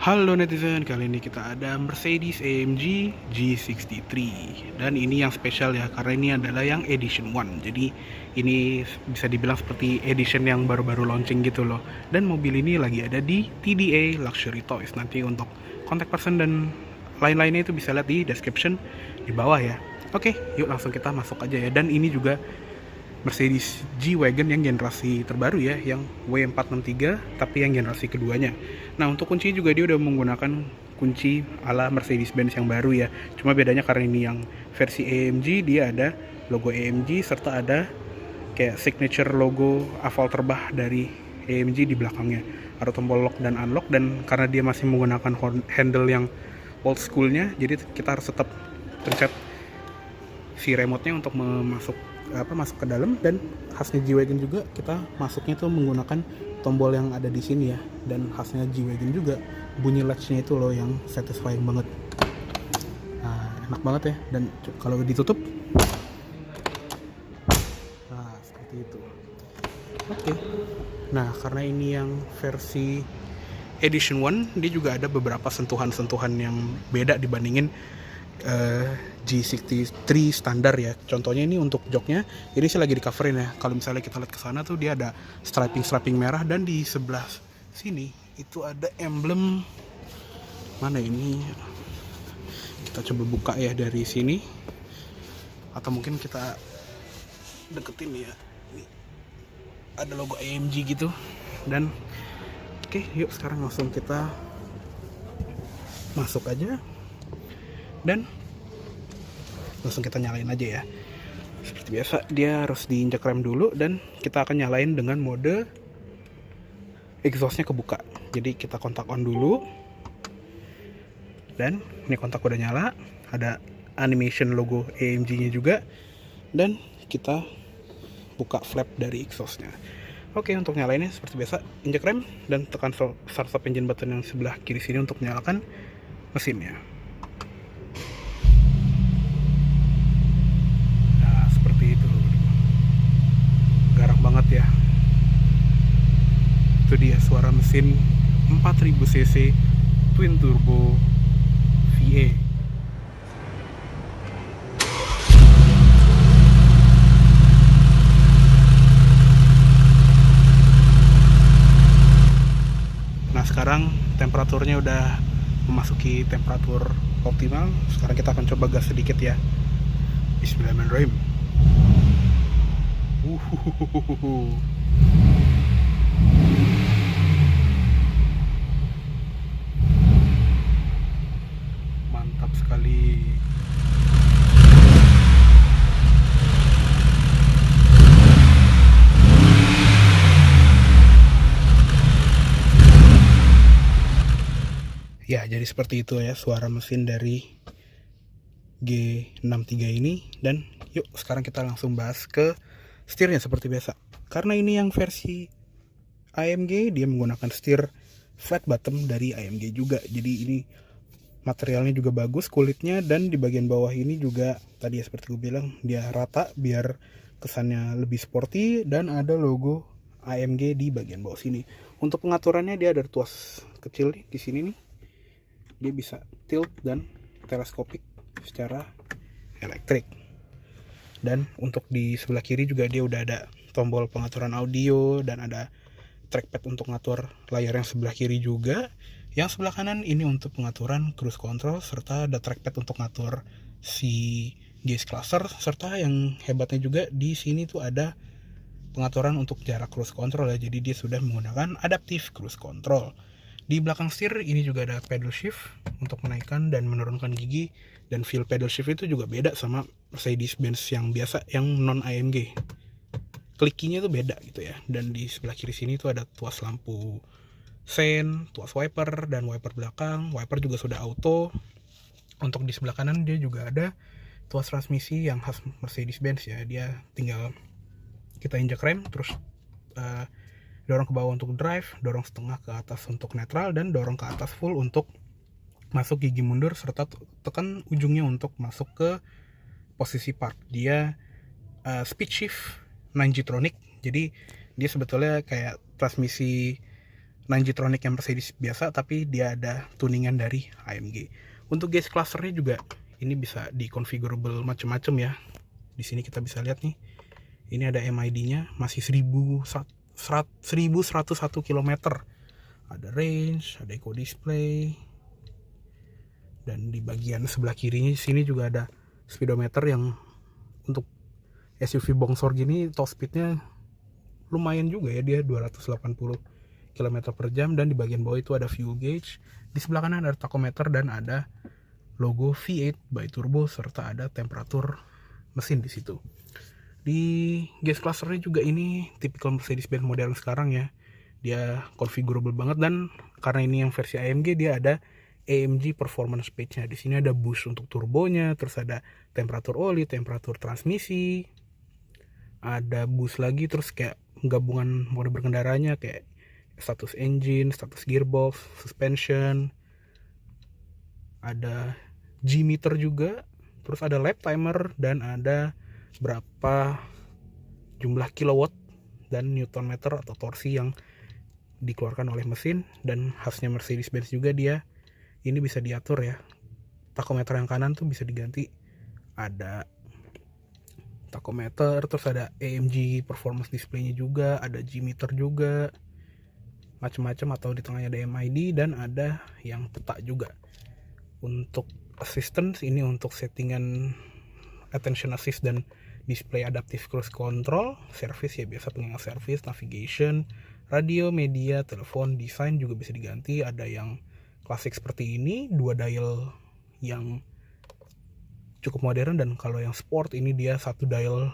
Halo netizen, kali ini kita ada Mercedes AMG G63. Dan ini yang spesial ya, karena ini adalah yang Edition 1. Jadi ini bisa dibilang seperti edition yang baru-baru launching gitu loh. Dan mobil ini lagi ada di TDA Luxury Toys. Nanti untuk contact person dan lain-lainnya itu bisa lihat di description di bawah ya. Oke, yuk langsung kita masuk aja ya. Dan ini juga Mercedes G-Wagon yang generasi terbaru ya, yang W463 tapi yang generasi keduanya. Nah, untuk kunci juga dia udah menggunakan kunci ala Mercedes-Benz yang baru ya. Cuma bedanya karena ini yang versi AMG, dia ada logo AMG serta ada kayak signature logo aval terbah dari AMG di belakangnya. Ada tombol lock dan unlock, dan karena dia masih menggunakan handle yang old schoolnya, jadi kita harus tetap pencet si remote-nya untuk masuk ke dalam. Dan khasnya G-Wagon juga kita masuknya tuh menggunakan tombol yang ada di sini ya. Dan khasnya G-Wagon juga bunyi latch-nya itu loh yang satisfying banget. Nah, enak banget ya. Dan kalau ditutup, nah seperti itu. Oke. Nah, karena ini yang versi Edition 1, dia juga ada beberapa sentuhan-sentuhan yang beda dibandingin G63 standar ya. Contohnya ini untuk joknya, ini sih lagi di coverin ya. Kalau misalnya kita lihat ke sana tuh dia ada striping merah, dan di sebelah sini itu ada emblem mana ini. Kita coba buka ya dari sini, atau mungkin kita deketin ya. Ini ada logo AMG gitu. Dan oke, yuk sekarang langsung kita masuk aja dan langsung kita nyalain aja ya. Seperti biasa, dia harus diinjak rem dulu, dan kita akan nyalain dengan mode exhaustnya kebuka. Jadi kita kontak on dulu, dan ini kontak udah nyala, ada animation logo AMG nya juga, dan kita buka flap dari exhaustnya. Oke, untuk nyalainnya seperti biasa, injak rem dan tekan start stop engine button yang sebelah kiri sini untuk menyalakan mesinnya. Itu garang banget ya. Itu dia suara mesin 4000 cc twin turbo VA. Nah, sekarang temperaturnya udah memasuki temperatur optimal. Sekarang kita akan coba gas sedikit ya. Bismillahirrahmanirrahim. Mantap sekali. Ya, jadi seperti itu ya suara mesin dari G63 ini. Dan yuk sekarang kita langsung bahas ke setirnya seperti biasa. Karena ini yang versi AMG, dia menggunakan setir flat bottom dari AMG juga. Jadi ini materialnya juga bagus, kulitnya, dan di bagian bawah ini juga tadi ya seperti gue bilang, dia rata biar kesannya lebih sporty, dan ada logo AMG di bagian bawah sini. Untuk pengaturannya dia ada tuas kecil nih di sini nih. Dia bisa tilt dan teleskopik secara elektrik. Dan untuk di sebelah kiri juga dia udah ada tombol pengaturan audio, dan ada trackpad untuk ngatur layar yang sebelah kiri juga. Yang sebelah kanan ini untuk pengaturan cruise control, serta ada trackpad untuk ngatur si gauge cluster, serta yang hebatnya juga di sini tuh ada pengaturan untuk jarak cruise control ya. Jadi dia sudah menggunakan adaptive cruise control. Di belakang setir ini juga ada pedal shift untuk menaikkan dan menurunkan gigi, dan feel pedal shift itu juga beda sama Mercedes-Benz yang biasa, yang non AMG. Klikinya tuh beda gitu ya. Dan di sebelah kiri sini tuh ada tuas lampu sen, tuas wiper, dan wiper belakang. Wiper juga sudah auto. Untuk di sebelah kanan dia juga ada tuas transmisi yang khas Mercedes-Benz ya. Dia tinggal kita injak rem, terus dorong ke bawah untuk drive, dorong setengah ke atas untuk netral, dan dorong ke atas full untuk masuk gigi mundur, serta tekan ujungnya untuk masuk ke posisi park. Dia speed shift 9G-tronic, jadi dia sebetulnya kayak transmisi 9Gtronic yang Mercedes biasa, tapi dia ada tuningan dari AMG. Untuk gauge clusternya juga ini bisa di-configurable macam-macam ya. Di sini kita bisa lihat nih, ini ada MID-nya masih 1101 km. Ada range, ada eco display, dan di bagian sebelah kirinya sini juga ada speedometer yang untuk SUV bongsor gini top speednya lumayan juga ya, dia 280 km per jam. Dan di bagian bawah itu ada fuel gauge, di sebelah kanan ada tachometer dan ada logo V8 by turbo serta ada temperatur mesin di situ. Di gas clusternya juga ini tipikal Mercedes-Benz modern sekarang ya, dia configurable banget. Dan karena ini yang versi AMG, dia ada AMG performance page-nya. Di sini ada boost untuk turbonya, terus ada temperatur oli, temperatur transmisi, ada boost lagi, terus kayak gabungan mode berkendaranya kayak status engine, status gearbox, suspension, ada G-meter juga, terus ada lap timer, dan ada berapa jumlah kilowatt dan newton meter atau torsi yang dikeluarkan oleh mesin. Dan khasnya Mercedes-Benz juga, dia ini bisa diatur ya, tachometer yang kanan tuh bisa diganti, ada tachometer, terus ada AMG performance display-nya juga, ada G-meter juga, macam-macam. Atau di tengahnya ada MID dan ada yang peta juga. Untuk assistance ini untuk settingan attention assist dan display adaptive cruise control. Service ya biasa pengingat service, navigation, radio, media, telepon. Desain juga bisa diganti, ada yang klasik seperti ini, 2 dial yang cukup modern, dan kalau yang sport ini dia 1 dial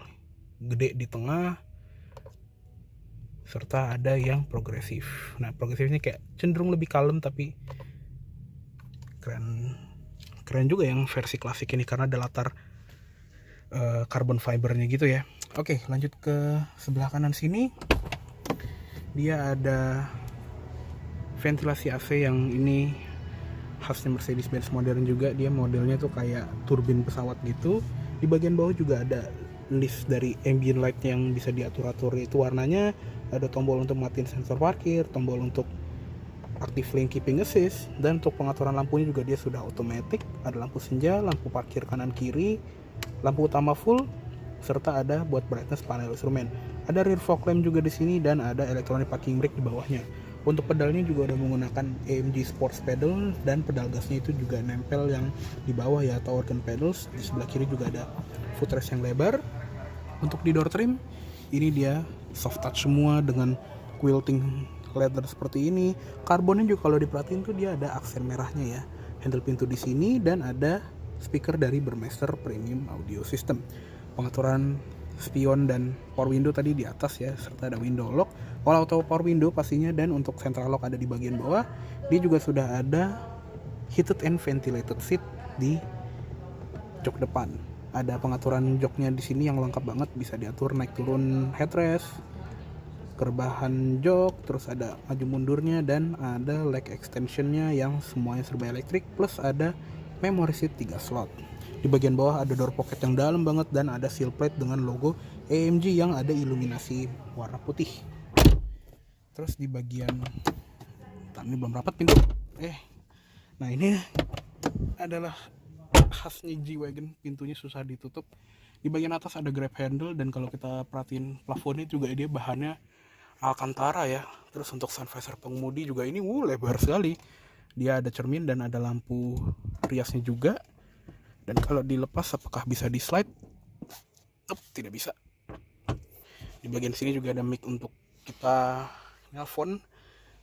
gede di tengah, serta ada yang progresif. Nah, progresifnya kayak cenderung lebih kalem, tapi keren juga yang versi klasik ini karena ada latar carbon fibernya gitu ya. Oke, lanjut ke sebelah kanan sini, dia ada ventilasi AC yang ini khasnya Mercedes-Benz modern juga. Dia modelnya tuh kayak turbin pesawat gitu. Di bagian bawah juga ada list dari ambient light yang bisa diatur-atur, itu warnanya. Ada tombol untuk matiin sensor parkir, tombol untuk active lane keeping assist, dan untuk pengaturan lampunya juga dia sudah otomatis. Ada lampu senja, lampu parkir kanan kiri, lampu utama full, serta ada buat brightness panel instrumen. Ada rear fog lamp juga di sini, dan ada electronic parking brake di bawahnya. Untuk pedalnya juga udah menggunakan AMG Sports Pedal, dan pedal gasnya itu juga nempel yang di bawah ya, atau organ pedals. Di sebelah kiri juga ada footrest yang lebar. Untuk di door trim, ini dia soft touch semua dengan quilting leather seperti ini. Karbonnya juga kalau diperhatiin tuh dia ada aksen merahnya ya. Handle pintu di sini, dan ada speaker dari Burmester Premium Audio System. Pengaturan spion dan power window tadi di atas ya, serta ada window lock, all auto power window pastinya. Dan untuk central lock ada di bagian bawah. Dia juga sudah ada heated and ventilated seat di jok depan. Ada pengaturan joknya di sini yang lengkap banget, bisa diatur naik turun headrest, rebahan jok, terus ada maju mundurnya, dan ada leg extensionnya yang semuanya serba elektrik, plus ada memory seat 3 slot. Di bagian bawah ada door pocket yang dalam banget, dan ada seal plate dengan logo AMG yang ada iluminasi warna putih. Terus di bagian ini belum rapat pintu. Nah ini adalah khasnya G-Wagon, pintunya susah ditutup. Di bagian atas ada grab handle, dan kalau kita perhatiin plafonnya juga dia bahannya Alcantara ya. Terus untuk sun visor pengemudi juga ini lebar sekali. Dia ada cermin dan ada lampu riasnya juga. Dan kalau dilepas apakah bisa di slide? Tidak bisa. Di bagian sini juga ada mic untuk kita nelpon.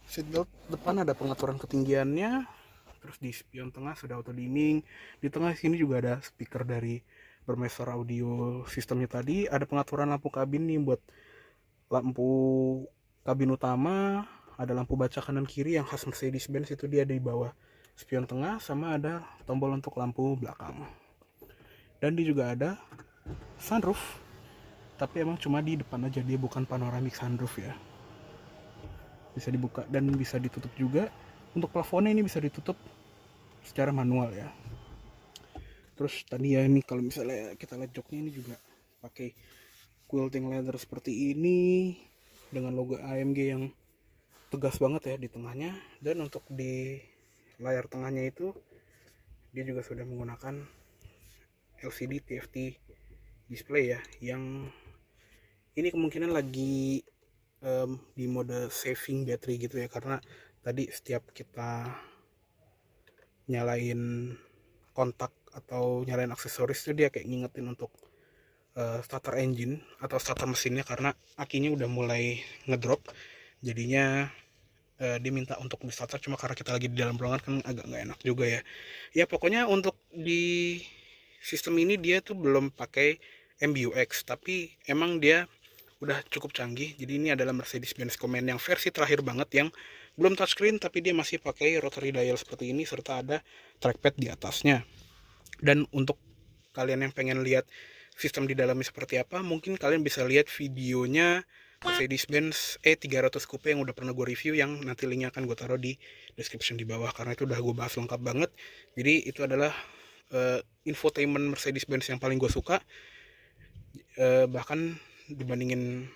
Seatbelt depan ada pengaturan ketinggiannya. Terus di spion tengah sudah auto dimming. Di tengah sini juga ada speaker dari Burmester Audio Systemnya tadi. Ada pengaturan lampu kabin nih buat lampu kabin utama, ada lampu baca kanan kiri yang khas Mercedes-Benz, itu dia di bawah spion tengah, sama ada tombol untuk lampu belakang. Dan dia juga ada sunroof, tapi emang cuma di depan aja, dia bukan panoramic sunroof ya. Bisa dibuka dan bisa ditutup juga. Untuk plafonnya ini bisa ditutup secara manual ya. Terus tadi ya, ini kalau misalnya kita lihat joknya ini juga pakai quilting leather seperti ini dengan logo AMG yang tegas banget ya di tengahnya, dan untuk di layar tengahnya itu dia juga sudah menggunakan LCD TFT display ya, yang ini kemungkinan lagi di mode saving battery gitu ya, karena tadi setiap kita nyalain kontak atau nyalain aksesoris itu dia kayak ngingetin untuk starter engine atau starter mesinnya, karena akinya udah mulai ngedrop, jadinya dia minta untuk di starter, cuma karena kita lagi di dalam ruangan kan agak nggak enak juga ya. Ya pokoknya untuk di sistem ini dia tuh belum pakai MBUX, tapi emang dia udah cukup canggih. Jadi ini adalah Mercedes-Benz Command yang versi terakhir banget, yang belum touchscreen tapi dia masih pakai rotary dial seperti ini, serta ada trackpad di atasnya. Dan untuk kalian yang pengen lihat sistem di dalamnya seperti apa, mungkin kalian bisa lihat videonya Mercedes-Benz E300 Coupe yang udah pernah gue review, yang nanti linknya akan gue taruh di description di bawah, karena itu udah gue bahas lengkap banget. Jadi itu adalah infotainment Mercedes-Benz yang paling gue suka, bahkan dibandingin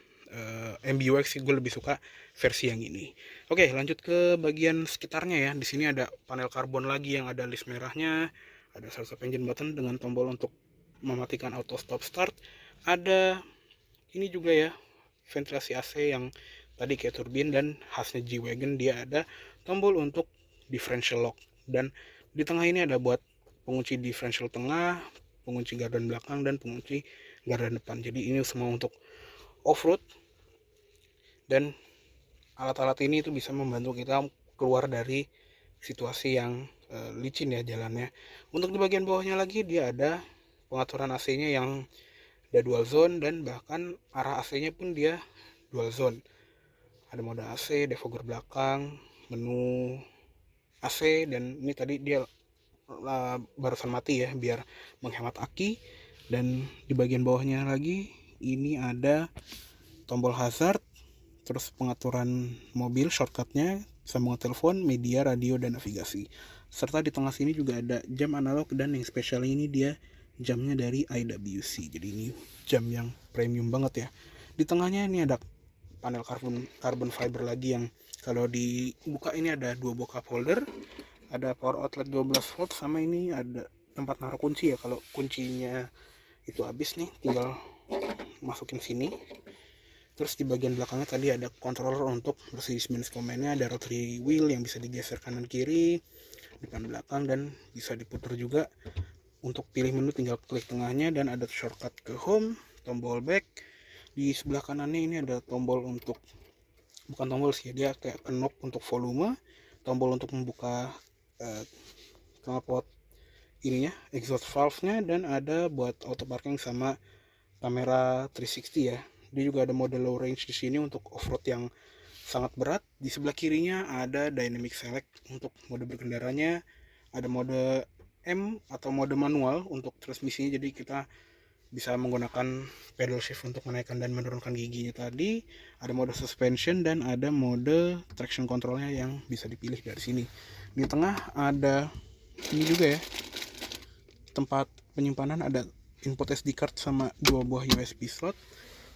MBUX gue lebih suka versi yang ini. Oke, lanjut ke bagian sekitarnya ya. Di sini ada panel karbon lagi yang ada list merahnya, ada start engine button dengan tombol untuk mematikan auto stop start. Ada ini juga ya, ventilasi AC yang tadi kayak turbin, dan khasnya G-Wagon dia ada tombol untuk differential lock, dan di tengah ini ada buat pengunci differential tengah, pengunci gardan belakang, dan pengunci gardan depan. Jadi ini semua untuk off-road, dan alat-alat ini itu bisa membantu kita keluar dari situasi yang licin ya jalannya. Untuk di bagian bawahnya lagi dia ada pengaturan AC-nya yang ada dual zone, dan bahkan arah AC-nya pun dia dual zone. Ada mode AC, defogger belakang, menu AC, dan ini tadi dia barusan mati ya biar menghemat aki. Dan di bagian bawahnya lagi ini ada tombol hazard, terus pengaturan mobil shortcutnya, sambungan telepon, media, radio, dan navigasi. Serta di tengah sini juga ada jam analog, dan yang spesial ini dia jamnya dari IWC. Jadi ini jam yang premium banget ya. Di tengahnya ini ada panel carbon fiber lagi, yang kalau dibuka ini ada 2 buah cup holder, ada power outlet 12 volt, sama ini ada tempat naruh kunci ya. Kalau kuncinya itu habis nih tinggal masukin sini. Terus di bagian belakangnya tadi ada controller untuk Mercedes-Benz Command-nya, ada rotary wheel yang bisa digeser kanan kiri, depan belakang, dan bisa diputar juga. Untuk pilih menu tinggal klik tengahnya, dan ada shortcut ke home, tombol back. Di sebelah kanannya ini ada tombol untuk, bukan tombol sih, dia kayak knob untuk volume, tombol untuk membuka knalpot ininya, exhaust valve-nya, dan ada buat auto parking sama kamera 360 ya. Dia juga ada mode low range di sini untuk off-road yang sangat berat. Di sebelah kirinya ada dynamic select untuk mode berkendaranya, ada mode M atau mode manual untuk transmisinya, jadi kita bisa menggunakan pedal shift untuk menaikkan dan menurunkan giginya tadi. Ada mode suspension, dan ada mode traction controlnya yang bisa dipilih dari sini. Di tengah ada ini juga ya, tempat penyimpanan, ada input SD card sama 2 buah USB slot,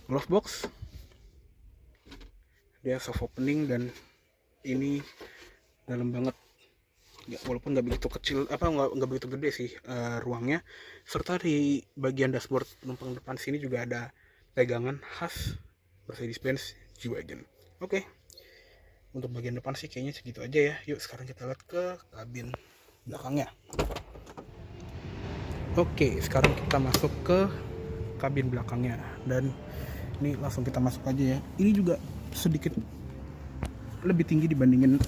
glove box, dia soft opening, dan ini dalam banget ya, walaupun nggak begitu kecil, nggak begitu gede sih ruangnya. Serta di bagian dashboard penumpang depan sini juga ada pegangan khas Mercedes-Benz G-Wagon. Oke, untuk bagian depan sih kayaknya segitu aja ya. Yuk sekarang kita lihat ke kabin belakangnya. Oke, sekarang kita masuk ke kabin belakangnya, dan ini langsung kita masuk aja ya. Ini juga sedikit lebih tinggi dibandingin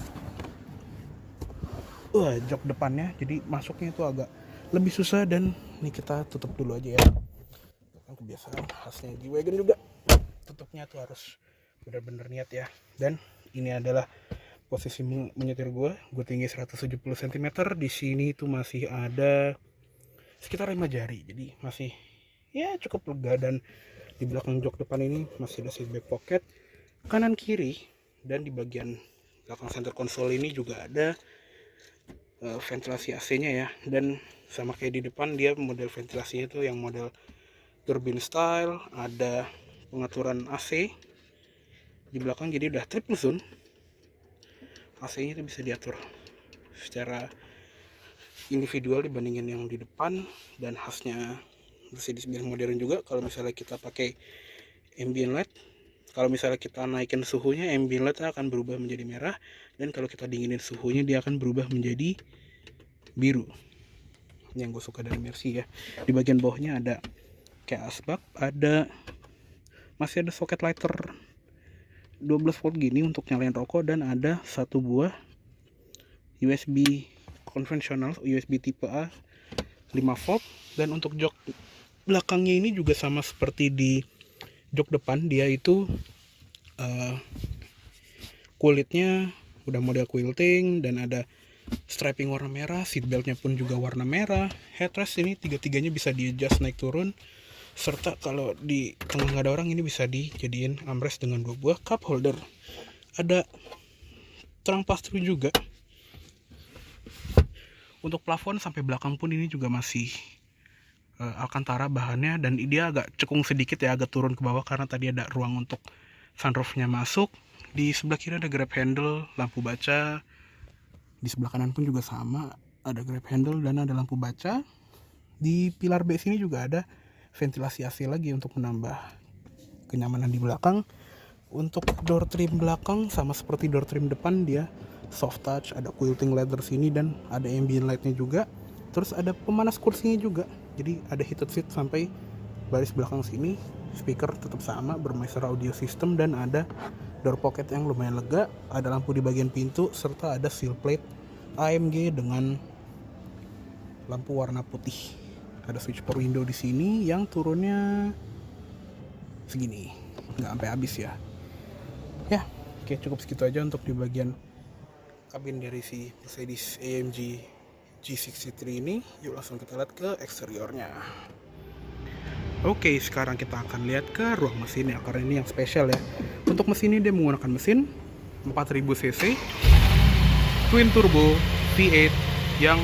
jok depannya, jadi masuknya itu agak lebih susah. Dan ini kita tutup dulu aja ya, kan kebiasaan khasnya G-Wagon juga, tutupnya tuh harus benar-benar niat ya. Dan ini adalah posisi menyetir gue tinggi 170 cm, di sini tuh masih ada sekitar 5 jari, jadi masih ya cukup lega. Dan di belakang jok depan ini masih ada seat back pocket kanan kiri, dan di bagian belakang center console ini juga ada ventilasi AC-nya ya. Dan sama kayak di depan, dia model ventilasinya itu yang model turbine style, ada pengaturan AC di belakang, jadi udah triple zone. AC-nya itu bisa diatur secara individual dibandingin yang di depan, dan khasnya Mercedes-Benz modern juga kalau misalnya kita pakai ambient light. Kalau misalnya kita naikin suhunya, ambient light akan berubah menjadi merah, dan kalau kita dinginin suhunya dia akan berubah menjadi biru. Yang gue suka dari Mercy ya, di bagian bawahnya ada kayak asbak, masih ada soket lighter 12 volt gini untuk nyalain rokok, dan ada satu buah USB konvensional, USB tipe A 5 volt. Dan untuk jok belakangnya ini juga sama seperti di jok depan, dia itu kulitnya udah model quilting dan ada striping warna merah, seatbeltnya pun juga warna merah. Headrest ini tiga-tiganya bisa di adjust naik turun, serta kalau di tengah nggak ada orang ini bisa dijadiin armrest dengan 2 buah cup holder. Ada terang pass-through juga. Untuk plafon sampai belakang pun ini juga masih Alcantara bahannya, dan dia agak cekung sedikit ya, agak turun ke bawah karena tadi ada ruang untuk sunroofnya masuk. Di sebelah kiri ada grab handle, lampu baca. Di sebelah kanan pun juga sama, ada grab handle dan ada lampu baca. Di pilar B sini juga ada ventilasi AC lagi untuk menambah kenyamanan di belakang. Untuk door trim belakang sama seperti door trim depan, dia soft touch, ada quilting leather sini dan ada ambient lightnya juga. Terus ada pemanas kursinya juga, jadi ada heated seat sampai baris belakang sini. Speaker tetap sama, Burmeister audio system, dan ada door pocket yang lumayan lega. Ada lampu di bagian pintu serta ada seal plate AMG dengan lampu warna putih. Ada switch power window di sini yang turunnya segini, nggak sampai habis ya. Ya, oke, cukup segitu aja untuk di bagian kabin dari si Mercedes AMG G63 ini. Yuk langsung kita lihat ke eksteriornya. Oke, sekarang kita akan lihat ke ruang mesinnya karena ini yang spesial ya. Untuk mesin ini dia menggunakan mesin 4000 cc twin turbo V8 yang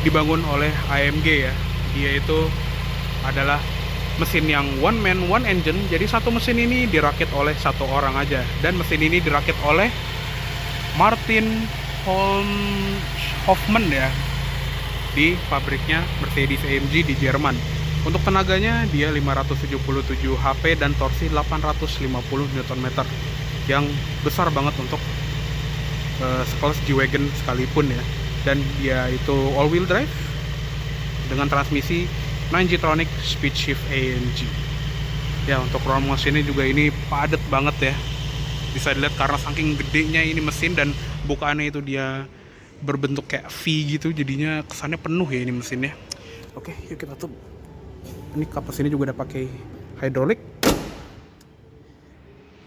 dibangun oleh AMG ya. Dia itu adalah mesin yang one man one engine, jadi satu mesin ini dirakit oleh satu orang aja, dan mesin ini dirakit oleh Martin Hoffmann ya, di pabriknya Mercedes AMG di Jerman. Untuk tenaganya dia 577 HP dan torsi 850 Nm, yang besar banget untuk sekelas G-Wagon sekalipun ya. Dan dia itu all wheel drive dengan transmisi 9G-tronic speed shift AMG. Ya, untuk ruang mesinnya juga ini padat banget ya, bisa dilihat karena saking gedenya ini mesin, dan bukaannya itu dia berbentuk kayak V gitu, jadinya kesannya penuh ya ini mesinnya. Oke, yuk kita tutup. Ini kapas ini juga udah pakai hidrolik.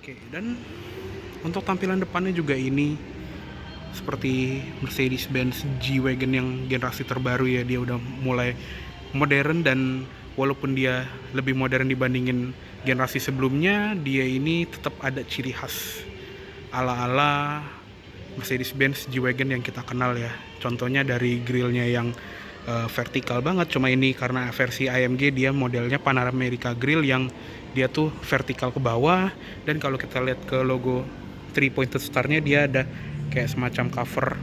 Oke, dan untuk tampilan depannya juga ini seperti Mercedes-Benz G-Wagon yang generasi terbaru ya. Dia udah mulai modern, dan walaupun dia lebih modern dibandingin generasi sebelumnya, dia ini tetap ada ciri khas ala-ala Mercedes-Benz G-Wagon yang kita kenal ya. Contohnya dari grillnya yang vertikal banget, cuma ini karena versi AMG dia modelnya Panamericana grill yang dia tuh vertikal ke bawah. Dan kalau kita lihat ke logo 3 pointed star-nya, dia ada kayak semacam cover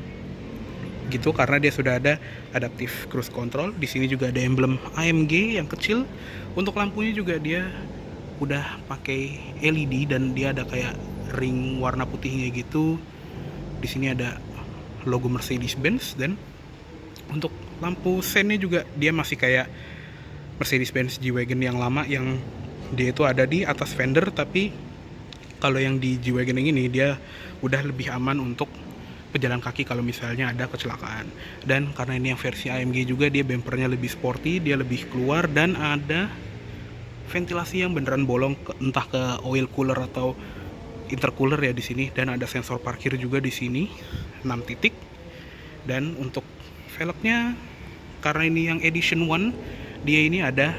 gitu karena dia sudah ada adaptive cruise control. Di sini juga ada emblem AMG yang kecil. Untuk lampunya juga dia udah pakai LED dan dia ada kayak ring warna putihnya gitu. Di sini ada logo Mercedes-Benz, dan untuk lampu sennya juga dia masih kayak Mercedes-Benz G-Wagon yang lama yang dia itu ada di atas fender, tapi kalau yang di G-Wagon yang ini dia udah lebih aman untuk pejalan kaki kalau misalnya ada kecelakaan. Dan karena ini yang versi AMG juga, dia bumpernya lebih sporty, dia lebih keluar, dan ada ventilasi yang beneran bolong entah ke oil cooler atau intercooler ya di sini. Dan ada sensor parkir juga di sini 6 titik. Dan untuk velgnya, karena ini yang edition 1, dia ini ada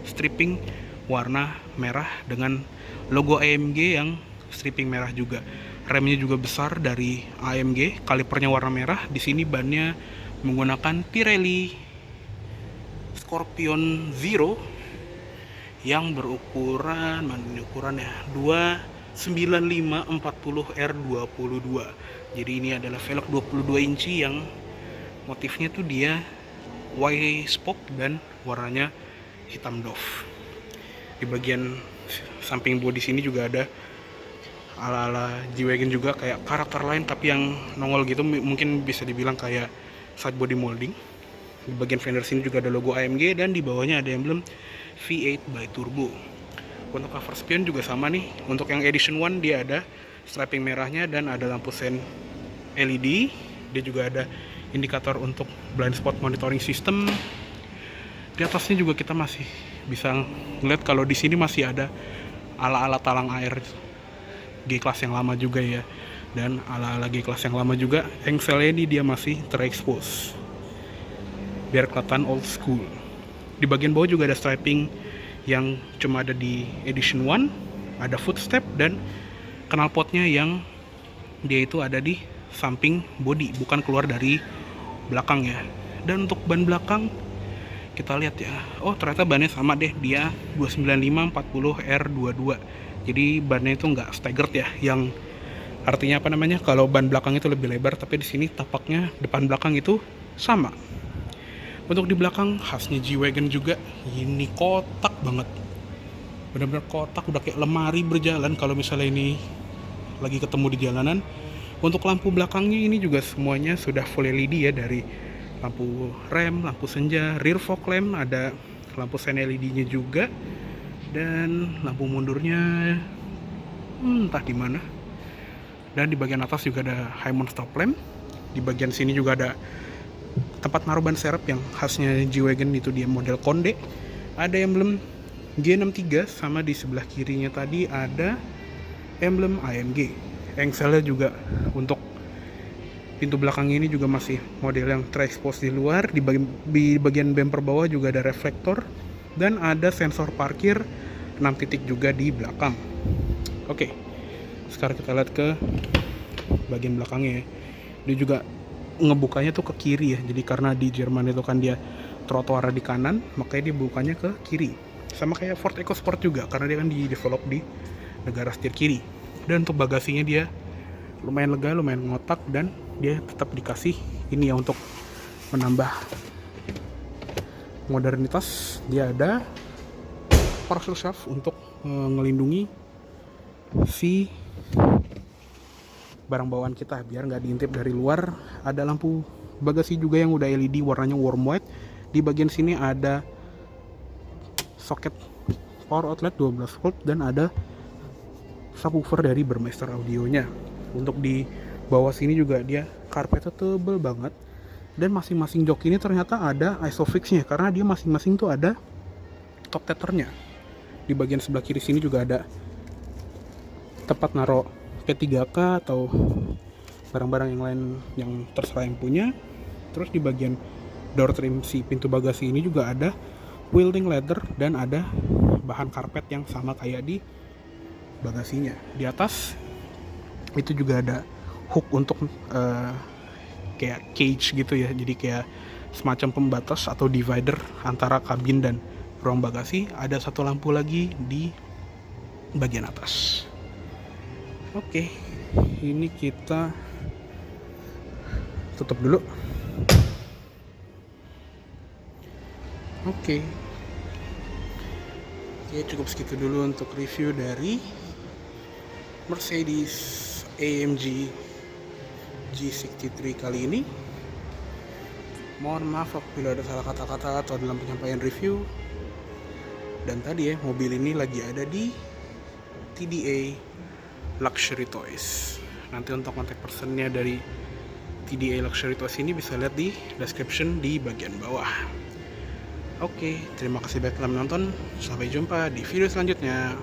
stripping warna merah dengan logo AMG yang stripping merah juga. Remnya juga besar dari AMG, kalipernya warna merah. Di sini bannya menggunakan Pirelli Scorpion Zero yang berukuran, mana ini ukurannya, 9540R22. Jadi ini adalah velg 22 inci yang motifnya tuh dia Y-spoke dan warnanya hitam doff. Di bagian samping bodi sini juga ada ala-ala G-Wagon juga, kayak karakter lain tapi yang nongol gitu, mungkin bisa dibilang kayak side body molding. Di bagian fender sini juga ada logo AMG dan di bawahnya ada emblem V8 by Turbo. Untuk cover spion juga sama nih. Untuk yang edition 1 dia ada striping merahnya dan ada lampu sen LED. Dia juga ada indikator untuk blind spot monitoring system. Di atasnya juga kita masih bisa ngeliat kalau di sini masih ada ala-ala talang air G-Class yang lama juga ya. Dan ala-ala G-Class yang lama juga, engselnya ini dia masih terekspos biar kelihatan old school. Di bagian bawah juga ada striping yang cuma ada di edition 1, ada footstep dan knalpotnya yang dia itu ada di samping body, bukan keluar dari belakang ya. Dan untuk ban belakang kita lihat ya, oh ternyata bannya sama deh, dia 295/40R22. Jadi bannya itu nggak staggered ya, yang artinya apa namanya, kalau ban belakang itu lebih lebar, tapi di sini tapaknya depan belakang itu sama. Untuk di belakang khasnya G-Wagon juga, ini kotak banget, benar-benar kotak, udah kayak lemari berjalan kalau misalnya ini lagi ketemu di jalanan. Untuk lampu belakangnya ini juga semuanya sudah full LED ya, dari lampu rem, lampu senja, rear fog lamp, ada lampu sen LED nya juga, dan lampu mundurnya entah di mana. Dan di bagian atas juga ada high mount stop lamp. Di bagian sini juga ada tempat naruh ban serep yang khasnya G-Wagon, itu dia model Konde. Ada emblem G63 sama di sebelah kirinya tadi ada emblem AMG. Engselnya juga untuk pintu belakang ini juga masih model yang terekspos di luar. Di bagian bumper bawah juga ada reflektor dan ada sensor parkir 6 titik juga di belakang. Oke, sekarang kita lihat ke bagian belakangnya ya. Dia juga ngebukanya tuh ke kiri ya, jadi karena di Jerman itu kan dia trotoar di kanan, makanya dia bukanya ke kiri. Sama kayak Ford EcoSport juga, karena dia kan di develop di negara setir kiri. Dan untuk bagasinya dia lumayan lega, lumayan ngotak, dan dia tetap dikasih ini ya untuk menambah modernitas. Dia ada parcel shaft untuk melindungi si barang bawaan kita biar nggak diintip dari luar. Ada lampu bagasi juga yang udah LED warnanya warm white. Di bagian sini ada soket power outlet 12 volt dan ada subwoofer dari Burmester audionya. Untuk di bawah sini juga dia karpetnya tebel banget, dan masing-masing jok ini ternyata ada isofixnya karena dia masing-masing tuh ada top tethernya. Di bagian sebelah kiri sini juga ada tempat naruh P3K atau barang-barang yang lain yang terserah yang punya. Terus di bagian door trim si pintu bagasi ini juga ada welding leather dan ada bahan karpet yang sama kayak di bagasinya. Di atas itu juga ada hook untuk kayak cage gitu ya, jadi kayak semacam pembatas atau divider antara kabin dan ruang bagasi. Ada satu lampu lagi di bagian atas. Oke, ini kita tutup dulu. Oke, cukup segitu dulu untuk review dari Mercedes AMG G63 kali ini. Mohon maaf apabila ada salah kata-kata atau dalam penyampaian review. Dan tadi ya, mobil ini lagi ada di TDA Luxury Toys. Nanti untuk kontak personnya dari TDA Luxury Toys ini bisa lihat di description di bagian bawah. Oke, terima kasih banyak telah menonton. Sampai jumpa di video selanjutnya.